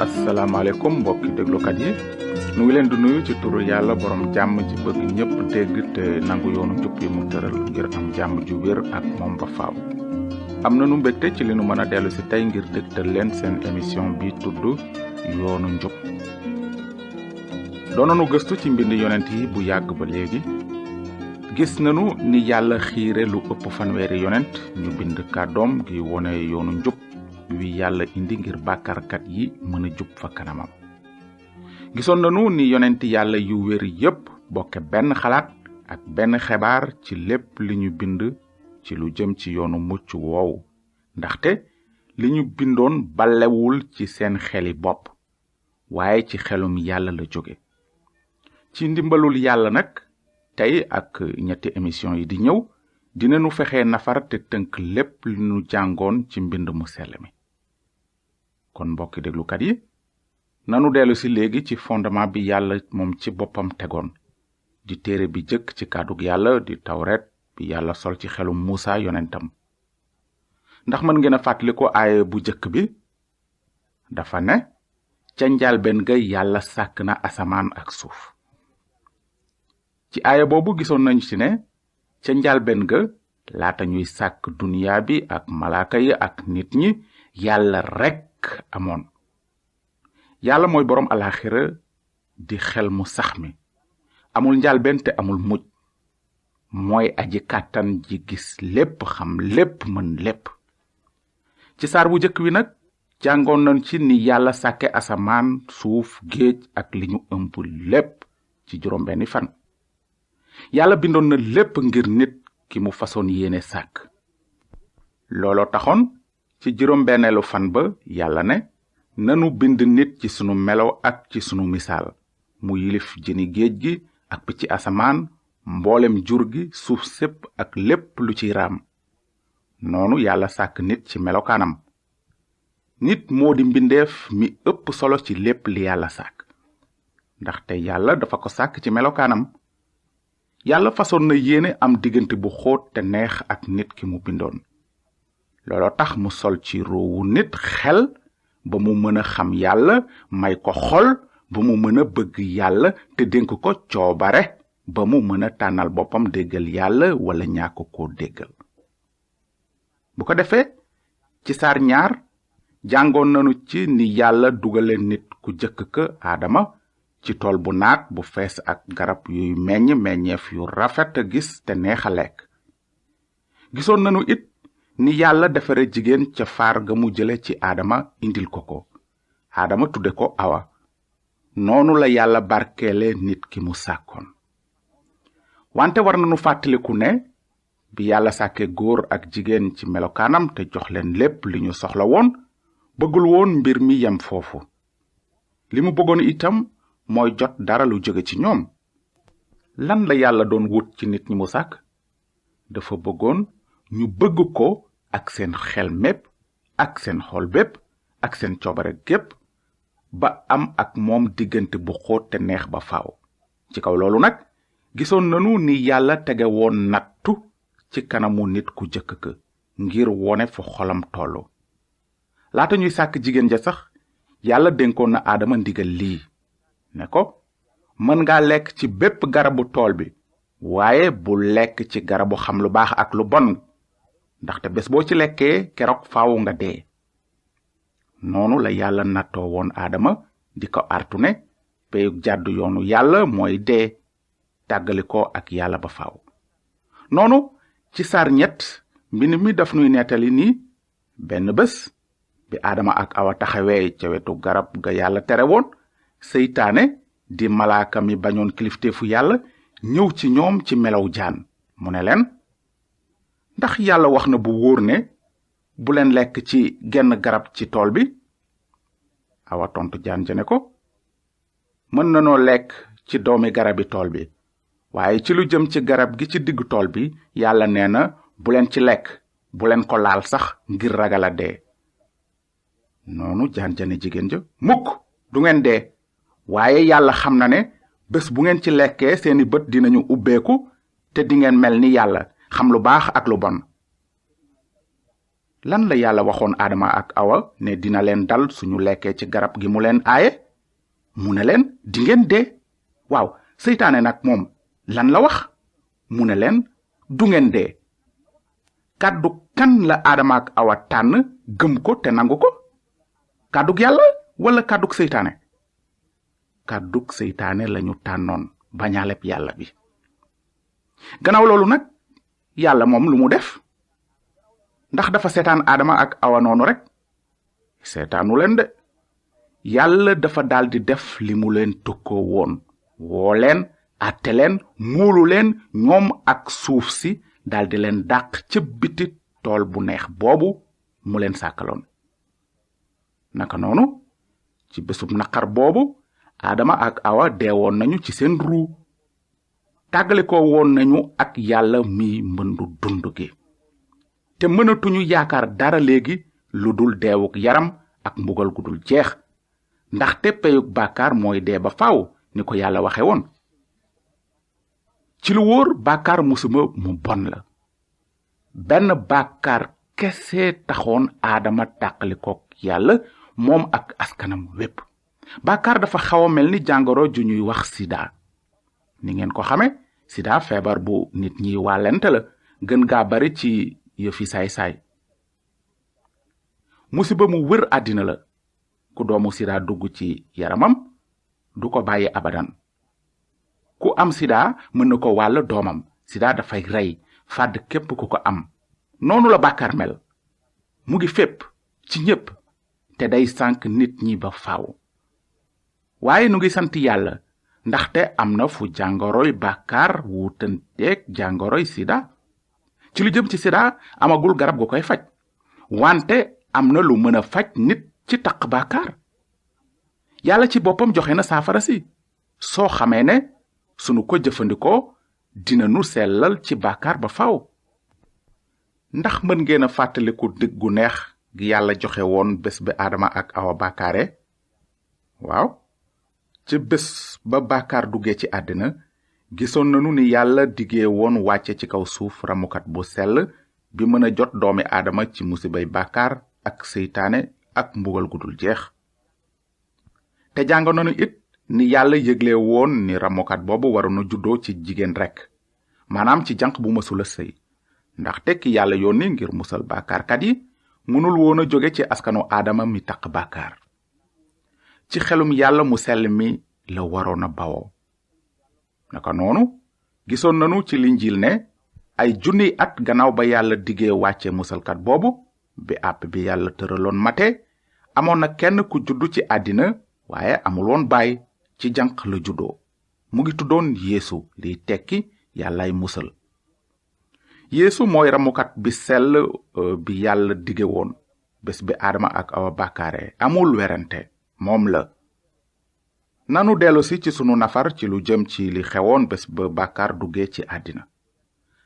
asalaamaaleykum mbokki déglukat yi nu ngi leen di nuyu ci turu yàlla borom jàmm ji bëgg ñëpp dégg te nangu yoonu njub yi mu tëral ngir am jàmm ju wér ak moom ba faaw. am na nu mbégte ci li nu mën a dellu si tey ngir dégtal leen seen émission bi tudd yoonu njub. doonanu gëstu ci mbind yonent yi bu yàgg ba léegi gis nanu ni yàlla xiire lu ëpp fanweeri yonent ñu bind kàddoom gi wone yoonu njub wi yàlla indi ngir bàkkaarkat yi mën a jub fa kanamam. gisoon nanu ni yonent yàlla yu wér yépp bokke benn xalaat ak benn xibaar ci lépp li ñu bind ci lu jëm ci yoonu mucc woowu, ndaxte li ñu bindoon ballewul ci seen xeli bopp waaye ci xelum yàlla la jóge. ci ndimbalul yàlla nag tey ak ñetti émission yi di ñëw dinanu fexe nafar te tënk lépp li nu jàngoon ci mbind mu sell mi. kon mbokki déglukat yi nanu dellu si léegi ci fondement bi yàlla moom ci boppam tegoon di téere bi jëkk ci kàddug yàlla di tawret bi yàlla sol ci xelum Musa yonentam. ndax mën ngeen a fàttaliku aaye bu jëkk bi dafa ne ca njàlbéen ga yàlla sàkk na asamaan ak suuf. ci aaya boobu gisoon nañu ci ne ca njàlbéen ga laata ñuy sàkk duniyaa bi ak malaaka yi ak nit ñi yàlla rekk amoon. yàlla mooy boroom alaxira di xel mu sax mi, amul njàlbéen te amul mujj, mooy aji kàttan ji gis lépp, xam lépp, mën lépp. ci saar bu jëkk wi nag jàngoon nañ ci ni yàlla sàkke asamaan, suuf, géej ak li ñu ëmb lépp ci juróom benni fan. yàlla bindoon na lépp ngir nit ki mu fasoon yéene sàkk. looloo taxoon ci juróom benneelu fan ba yàlla ne nanu bind nit ci sunu melo ak ci sunu misaal, mu yilif jëni géej gi ak picc asamaan, mboolem jur gi, suuf sépp ak lépp lu ci raam. noonu yàlla sàkk nit ci melokaanam. nit moo di mbindeef mi ëpp solo ci lépp li yàlla sàkk, ndaxte yàlla dafa ko sàkk ci melokaanam. yàlla fasoon na yéene am diggante bu xóot te neex ak nit ki mu bindoon. looloo tax mu sol ci roowu nit xel ba mu mën a xam yàlla, may ko xol ba mu mën a bëgg yàlla, te dénk ko coobare ba mu mën a tànnal boppam déggal yàlla wala ñàkk koo déggal. bu ko defee ci saar 2 jàngoon nanu ci ni yàlla dugale nit ku jëkk ka Aadama ci tool bu naat bu fees ak garab yuy meññeef yu rafet a gis te neex a lekk. gisoon nanu it ni yàlla defare jigéen ca faar ga mu jële ci Aadama indil ko. Aadama tudde ko Awa. noonu la yàlla barkeele nit ki mu sàkkoon. wante war nanu fàttaliku ne bi yàlla sàkke góor ak jigéen ci melokaanam te jox leen lépp li ñu soxla woon, bëggul woon mbir mi yem foofu. li mu bëggoon itam mooy jot dara lu jóge ci ñoom. lan la yàlla doon wut ci nit ñi mu sàkk? dafa bëggoon ñu bëgg ko ak seen xel mépp, ak seen xol bépp, ak seen coobare gépp, ba am ak moom diggante bu xóot te neex ba faaw. ci kaw loolu nag gisoon nanu ni yàlla tege woon nattu ci kanamu nit ku jëkk ka ngir wone fu xolam tollu. laata ñuy sàkk jigéen ja sax yàlla dénkoon na Aadama ndigal lii ne ko mën nga lekk ci bépp garabu tool bi, waaye bu lekk ci garabu xam lu baax ak lu bon, ndaxte bés boo ci lekkee keroog faaw nga dee. noonu la yàlla nattoo woon Aadama di ko artu ne peyug jàddu yoonu yàlla mooy dee, tàggali ko ak yàlla ba faaw. noonu ci saar 3 mbind mi daf nuy nettali ni benn bés bi Aadama ak Awa taxawee ca wetu garab ga yàlla tere woon, seytaane di malaaka mi bañoon kilifteefu yàlla ñëw ci ñoom ci melaw jaan. mu ne leen, ndax yàlla wax na bu wóor ne bu leen lekk ci genn garab ci tool bi? Awa tontu jaan ja ne ko, mën nanoo lekk ci doomi garabi tool bi, waaye ci lu jëm ci garab gi ci diggu tool bi yàlla nee na bu leen ci lekk, bu leen ko laal sax ngir ragal a dee. noonu jaan ja ne jigéen ja, mukk du ngeen dee, waaye yàlla xam na ne bés bu ngeen ci lekkee seeni bët dinañu ubbeeku te di ngeen mel ni yàlla, xam lu baax ak lu bon. lan la yàlla waxoon Adama ak Awa ne dina leen dal suñu lekkee ci garab gi mu leen aaye? mu ne leen di ngeen dee. waaw seytaane nag moom lan la wax? mu ne leen du ngeen dee. kàddu kan la Adama ak Awa tànn gëm ko te nangu ko? kàddug yàlla wala kàddug seytaane? kàddug seytaane lañu tànnoon bañaaleb yàlla bi. gannaaw loolu nag yàlla moom lu mu def? ndax dafa seetaan Adama ak Awa noonu rek? seetaanu leen de. yàlla dafa daldi def li mu leen tukkoo woon, woo leen, àtte leen, muulu leen ñoom ak suuf si, daldi leen dàq ca biti tool bu neex boobu mu leen sàkkaloon. naka noonu ci bésub naqar boobu Adama ak Awa deewoon nañu ci seen ruu, tàggalikoo woon nañu ak yàlla mi mbëndu dund gi, te mënatuñu yaakaar dara léegi lu dul deewuk yaram ak mbugal gu dul jeex, ndaxte peyug bàkkaar mooy dee ba faaw ni ko yàlla waxe woon. ci lu wóor bàkkaar musiba mu bon la. benn bàkkaar kese taxoon Adama tàqalikook yàlla moom ak askanam wépp. bàkkaar dafa xaw a mel ni jàngoro ju ñuy wax sida. ni ngeen ko xame, sida feebar bu nit ñi wàllente la, gën gaa bari ci yëfi saay-saay. musiba mu wër àddina la. ku doomu sida dugg ci yaramam du ko bàyyi abadan. ku am sida mën na ko wàll doomam. sida dafay rey fàdd képp ku ko am. noonu la bàkkaar mel. mu ngi fépp ci ñépp te day sànk nit ñi ba faaw. waaye nu ngi sant yàlla ndaxte am na fu jàngoroy bàkkaar wuutanteeg jàngoroy sida. ci lu jëm ci sida amagul garab gu koy faj, wante am na lu mën a faj nit ci taq bàkkaar. yàlla ci boppam joxe na saafara si. soo xamee ne sunu ko jëfandikoo dina nu sellal ci bàkkaar ba faaw. ndax mën ngeen a fàttaliku dig gu neex gi yàlla joxe woon bés bi Adama ak Awa bàkkaare? waaw ci bés ba bàkkaar duggee ci àddina gisoon nanu ni yàlla digee woon wàcce ci kaw suuf ramukat bu sell bi mën a jot doomi Adama ci musibay bàkkaar ak seytaane ak mbugal gu dul jeex. te jàng nanu it ni yàlla yëgle woon ni ramukat boobu waroon na juddoo ci jigéen rekk, maanaam ci janq bu mësula sëy, ndaxte ki yàlla yónni ngir musal bàkkaarkat yi mënul woon a jóge ci askanu Adama mi taq bàkkaar. ci xelum yàlla mu sell mi la waroon a bawoo. naka noonu gisoon nanu ci linjiil ne ay junniy at gannaaw ba yàlla digee wàcce musalkat boobu, bi àpp bi yàlla tëraloon mate, amoon na kenn ku juddu ci àddina waaye amul woon baay, ci janq la juddoo. mu ngi tuddoon Yeesu, liy tekki yàllay musal. Yeesu mooy ramukat bi sell bi yàlla dige woon bés bi Adama ak Awa bàkkaare. amul werante, moom la. nanu dellusi ci sunu nafar ci lu jëm ci li xewoon bés ba bàkkaar duggee ci àddina.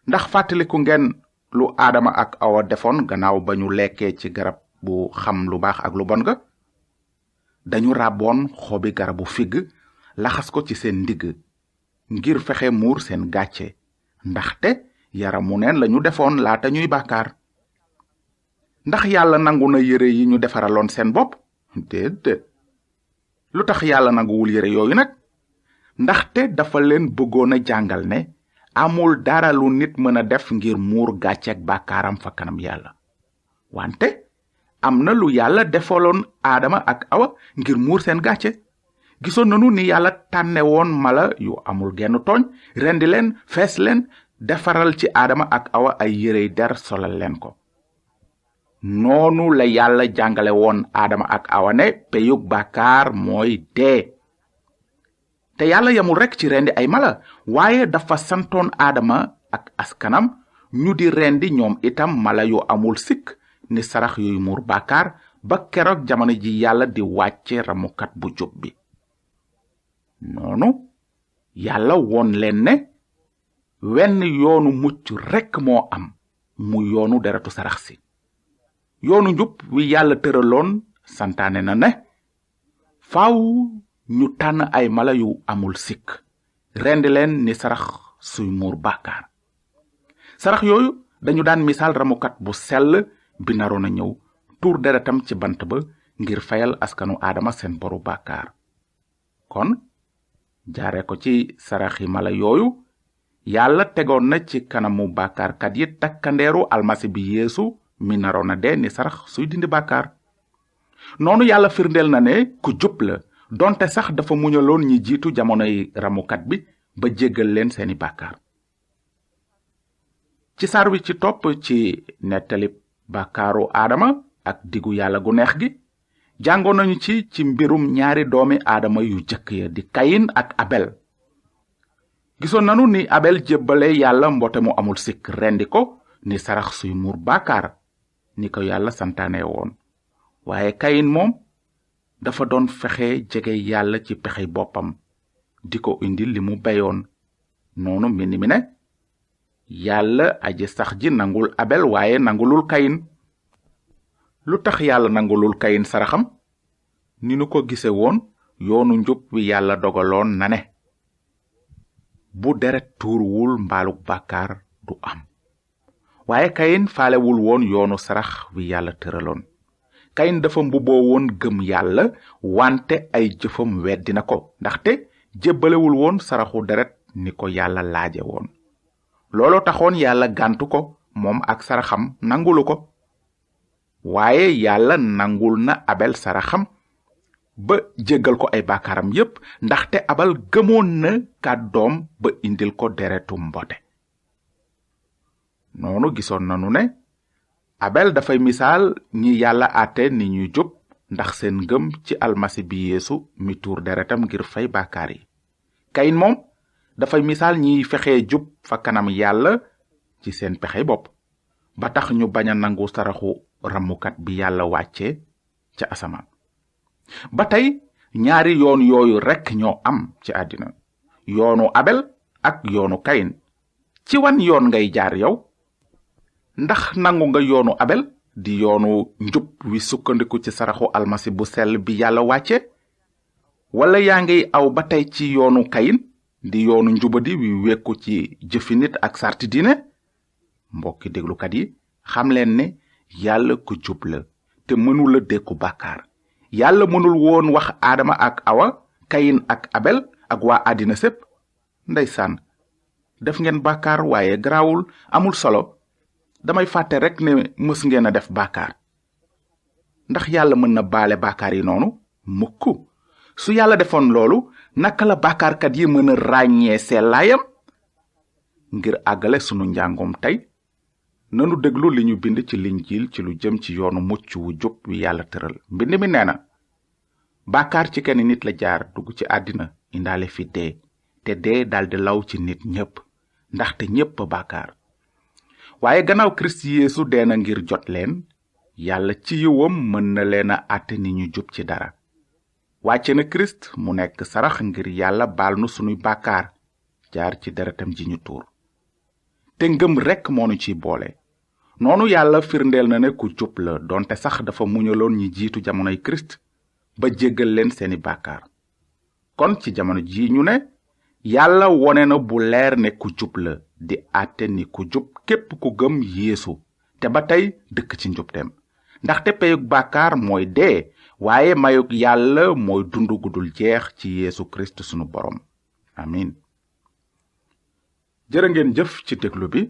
ndax fàttaliku ngeen lu Adama ak Awa defoon gannaaw ba ñu lekkee ci garab bu xam lu baax ak lu bon ga? dañu ràbboon xobi garabu figg laxas ko ci seen ndigg ngir fexe muur seen gàcce, ndaxte yaramu neen lañu defoon laata ñuy bàkkaar. ndax yàlla nangu na yére yi ñu defaraloon seen bopp? déedéet. lu tax yàlla nanguwul yére yooyu nag? ndaxte dafa leen bëggoon a jàngal ne amul dara lu nit mën a def ngir muur gàcceek bàkkaaram fa kanam yàlla. wante am na lu yàlla defaloon Adama ak Awa ngir muur seen gàcce. gisoon nanu ni yàlla tànne woon mala yu amul genn tooñ, rendi leen, fees leen, defaral ci Adama ak Awa ay yérey der solal leen ko. noonu la yàlla jàngale woon Adama ak Awa ne peyug bàkkaar mooy dee. te yàlla yamul rekk ci rendi ay mala, waaye dafa santoon Adama ak askanam ñu di rendi ñoom itam mala yu amul sikk ni sarax yuy muur bàkkaar ba keroog jamono ji yàlla di wàcce ramukat bu jub bi. noonu yàlla woon leen ne wenn yoonu mucc rekk moo am, mu yoonu deretu sarax si. yoonu njub wi yàlla tëraloon santaane na ne faaw ñu tànn ay mala yu amul sikk, rendi leen ni sarax suy muur bàkkaar. sarax yooyu dañu daan misaal ramukat bu sell bi naroon a ñëw tuur deretam ci bant ba ngir fayal askanu aadama seen boru bàkkaar. kon jaare ko ci saraxi mala yooyu yàlla tegoon na ci kanamu bàkkaarkat yi takkandeeru almasi bi yeesu mi naroon a dee ni sarax suy dindi bàkkaar. noonu yàlla firndeel na ne ku jub la donte sax dafa muñaloon ñi jiitu jamonoy ramukat bi ba jéggal leen seeni bàkkaar. ci saar wi ci topp ci nettali bàkkaaru aadama ak digu yàlla gu neex gi jàngoon nañu ci mbirum ñaari doomi aadama yu jëkk ya di kayin ak abel. gisoon nanu ni abel jébbale yàlla mboote mu amul sikk rendi ko ni sarax suy muur bàkkaar ni ko yàlla santaane woon. waaye kayin moom dafa doon fexe jege yàlla ci pexey boppam di ko indi li mu beyoon. noonu mbind mi ne yàlla aji sax ji nangul abel waaye nangulul kayin. lu tax yàlla nangulul kayin saraxam? ni nu ko gise woon yoonu njub wi yàlla dogaloon na ne bu deret tuuruwul mbaaluk bàkkaar du am. waaye kayin faalewul woon yoonu sarax wi yàlla tëraloon. kayin dafa mbubboo woon gëm yàlla wante ay jëfam weddina ko ndaxte jébbalewul woon saraxu deret ni ko yàlla laaje woon. looloo taxoon yàlla gàntu ko moom ak saraxam nangulu ko. waaye yàlla nangul na abel saraxam ba jéggal ko ay bàkkaaram yépp ndaxte abel gëmoon na kàddoom ba indil ko deretu mbote. noonu gisoon nanu ne abel dafay misaal ñi yàlla àtte ni ñu jub ndax seen ngëm ci almasi bi yeesu mi tuur deretam ngir fay bàkkaar yi. kayin moom dafay misaal ñiy fexe jub fa kanam yàlla ci seen pexey bopp ba tax ñu bañ a nangu saraxu ramukat bi yàlla wàcce ca asamaan. ba tey ñaari yoon yooyu rekk ñoo am ci àddina, yoonu abel ak yoonu kayin. ci wan yoon ngay jaar yow? ndax nangu nga yoonu abel di yoonu njub wi sukkandiku ci saraxu almasi bu sell bi yàlla wàcce, wala yaa ngi aw ba tey ci yoonu kayin di yoonu njubadi wi wekku ci jëfi nit ak sarti diine? mbokki déglukat yi, xam leen ne yàlla ku jub la te mënula dékku bàkkaar. yàlla mënul woon wax aadama ak awa, kayin ak abel ak waa àddina sépp ndeysaan def ngeen bàkkaar waaye garaawul, amul solo, damay fàtte rek ne mës ngeen a def bàkkaar. ndax yàlla mën na baale bàkkaar yi noonu? mukk. su yàlla defoon loolu, naka la bàkkaarkat yi mën a ràññee sellaayam? ngir àggale sunu njàngum tey nanu déglu li ñu bind ci linjiil ci lu jëm ci yoonu mucc wu jub wi yàlla tëral. mbind mi nee na bàkkaar ci kenn nit la jaar dugg ci àddina indaale fi dee, te dee daldi law ci nit ñépp ndaxte ñépp bàkkaar. waaye gannaaw kirist yeesu dee na ngir jot leen, yàlla ci yiwam mën na leen a àtte ni ñu jub ci dara. wàcce na kirist mu nekk sarax ngir yàlla baal nu sunuy bàkkaar jaar ci deretam ji ñu tuur. te ngëm rekk moonu ciy boole. noonu yàlla firndeel na ne ku jub la donte sax dafa muñaloon ñi jiitu jamonoy kirist ba jéggal leen seeni bàkkaar. kon ci jamono ji ñu ne yàlla wone na bu leer ne ku jub la di àtte ni ku jub képp ku gëm yeesu te ba tey dëkk ci njubteem. ndaxte peyug bàkkaar mooy dee, waaye mayug yàlla mooy dund gu dul jeex ci yeesu kirist sunu borom. amin. jërë ngeen jëf ci déglu bi.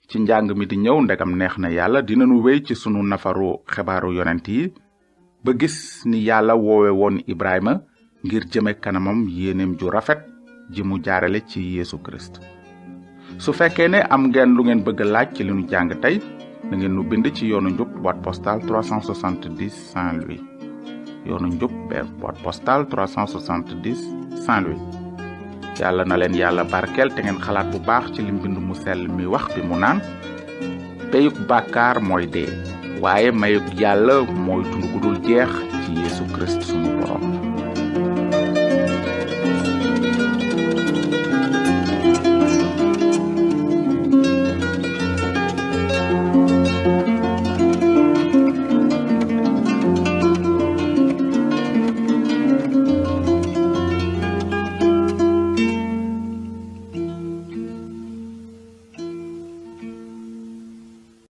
ci njàng mi di ñëw ndegam neex na yàlla dinanu wéy ci sunu nafaru xibaaru yonent yi ba gis ni yàlla woowe woon Ibrahima ngir jëme kanamam yéeneem ju rafet ji mu jaarale ci Yeesu Kirist. su fekkee ne am ngeen lu ngeen bëgg laaj ci li nu jàng tey, na ngeen nu bind ci yoonu njub boîte postale 370 Saint-Louis. yoonu njub boîte postale 370 Saint-Louis. yàlla na leen yàlla barkeel te ngeen xalaat bu baax ci li mbind mu sell mi wax bi mu naan peyug bàkkaar mooy dee, waaye mayug yàlla mooy dund gu dul jeex ci Yeesu Kirist sunu borom.